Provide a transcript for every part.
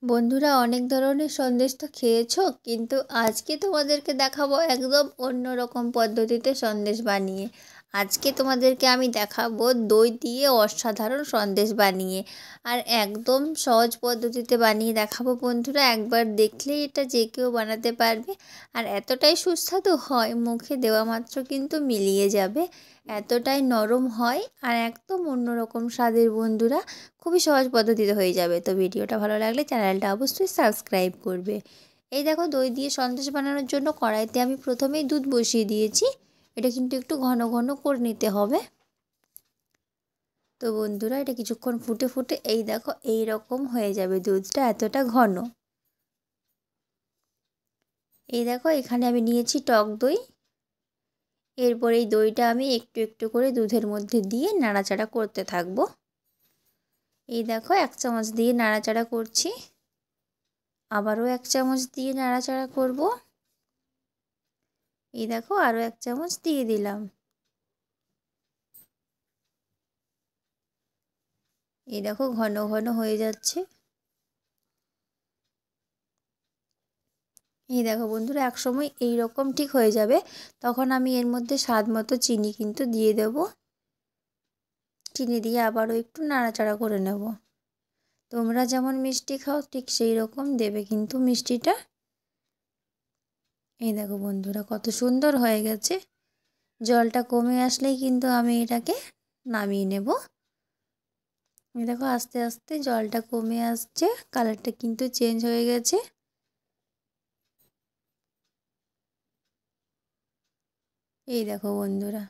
বন্ধুরা অনেক ধরনের সন্দেশ তো খেয়েছো, কিন্তু আজকে তোমাদেরকে দেখাবো একদম অন্যরকম পদ্ধতিতে সন্দেশ বানিয়ে। আজকে তোমাদেরকে আমি দেখাবো দই দিয়ে অসাধারণ সন্দেশ বানিয়ে, আর একদম সহজ পদ্ধতিতে বানিয়ে দেখাবো। বন্ধুরা একবার দেখলেই এটা যে কেউ বানাতে পারবে, আর এতটাই সুস্বাদু হয়, মুখে দেওয়া মাত্র কিন্তু মিলিয়ে যাবে। এতটাই নরম হয় আর একদম অন্যরকম স্বাদের। বন্ধুরা খুবই সহজ পদ্ধতিতে হয়ে যাবে। তো ভিডিওটা ভালো লাগলে চ্যানেলটা অবশ্যই সাবস্ক্রাইব করবে। এই দেখো, দই দিয়ে সন্দেশ বানানোর জন্য কড়াইতে আমি প্রথমেই দুধ বসিয়ে দিয়েছি। এটা কিন্তু একটু ঘন ঘন করে নিতে হবে। তো বন্ধুরা এটা কিছুক্ষণ ফুটে ফুটে এই দেখো এই রকম হয়ে যাবে, দুধটা এতটা ঘন। এই দেখো এখানে আমি নিয়েছি টক দই। এরপর এই দইটা আমি একটু একটু করে দুধের মধ্যে দিয়ে নাড়াচাড়া করতে থাকবো। এই দেখো 1 চামচ দিয়ে নাড়াচাড়া করছি, আবারও 1 চামচ দিয়ে নাড়াচাড়া করব। এই দেখো আরও 1 চামচ দিয়ে দিলাম। এই দেখো ঘন ঘন হয়ে যাচ্ছে। এই দেখো বন্ধুরা একসময় এই রকম ঠিক হয়ে যাবে, তখন আমি এর মধ্যে স্বাদ মতো চিনি কিন্তু দিয়ে দেব। চিনি দিয়ে আবারও একটু নাড়াচাড়া করে নেব। তোমরা যেমন মিষ্টি খাও ঠিক সেই রকম দেবে কিন্তু মিষ্টিটা। এই দেখো বন্ধুরা কত সুন্দর হয়ে গেছে। জলটা কমে আসলেই কিন্তু আমি এটাকে নামিয়ে নেব। দেখো আস্তে আস্তে জলটা কমে আসছে, কালারটা কিন্তু চেঞ্জ হয়ে গেছে। এই দেখো বন্ধুরা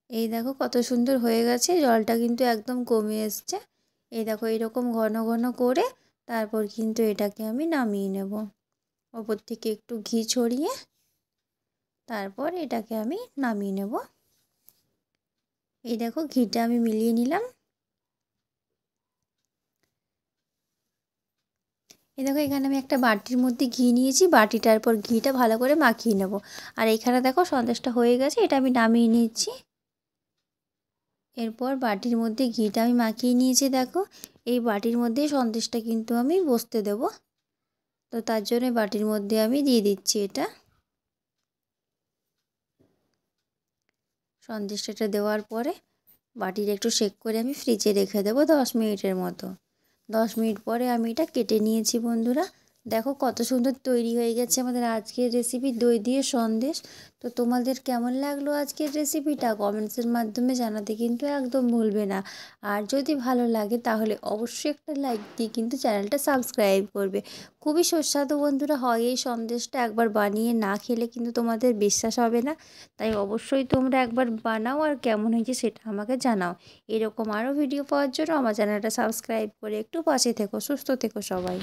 এই দেখো কত সুন্দর হয়ে গেছে, জলটা কিন্তু একদম কমে এসছে। এই দেখো এরকম ঘন ঘন করে তারপর কিন্তু এটাকে আমি নামিয়ে নেব। ওপর থেকে একটু ঘি ছড়িয়ে তারপর এটাকে আমি নামিয়ে নেব। এই দেখো ঘিটা আমি মিলিয়ে নিলাম। এই দেখো এখানে আমি একটা বাটির মধ্যে ঘি নিয়েছি, বাটিটার পর ঘিটা ভালো করে মাখিয়ে নেব। আর এইখানে দেখো সন্দেশটা হয়ে গেছে, এটা আমি নামিয়ে নিচ্ছি। এরপর বাটির মধ্যে ঘিটা আমি মাখিয়ে নিয়েছি। দেখো এই বাটির মধ্যে সন্দেশটা কিন্তু আমি বসতে দেব। তো তার জন্য বাটির মধ্যে আমি দিয়ে দিচ্ছি এটা। সন্দেশটা দেওয়ার পরে বাটিটা একটু শেক করে আমি ফ্রিজে রেখে দেবো 10 মিনিটের মতো। 10 মিনিট পরে আমি এটা কেটে নিয়েছি। বন্ধুরা দেখো কত সুন্দর তৈরি হয়ে গেছে আমাদের আজকের রেসিপি দই দিয়ে সন্দেশ। তো তোমাদের কেমন লাগলো আজকের রেসিপিটা কমেন্টসের মাধ্যমে জানাতে কিন্তু একদম ভুলবে না। আর যদি ভালো লাগে তাহলে অবশ্যই একটা লাইক দিয়ে কিন্তু চ্যানেলটা সাবস্ক্রাইব করবে। খুবই সুস্বাদু বন্ধুরা হয় এই সন্দেশটা, একবার বানিয়ে না খেলে কিন্তু তোমাদের বিশ্বাস হবে না। তাই অবশ্যই তোমরা একবার বানাও আর কেমন হয়েছে সেটা আমাকে জানাও। এরকম আরও ভিডিও পাওয়ার জন্য আমার চ্যানেলটা সাবস্ক্রাইব করে একটু পাশে থেকো। সুস্থ থেকো সবাই।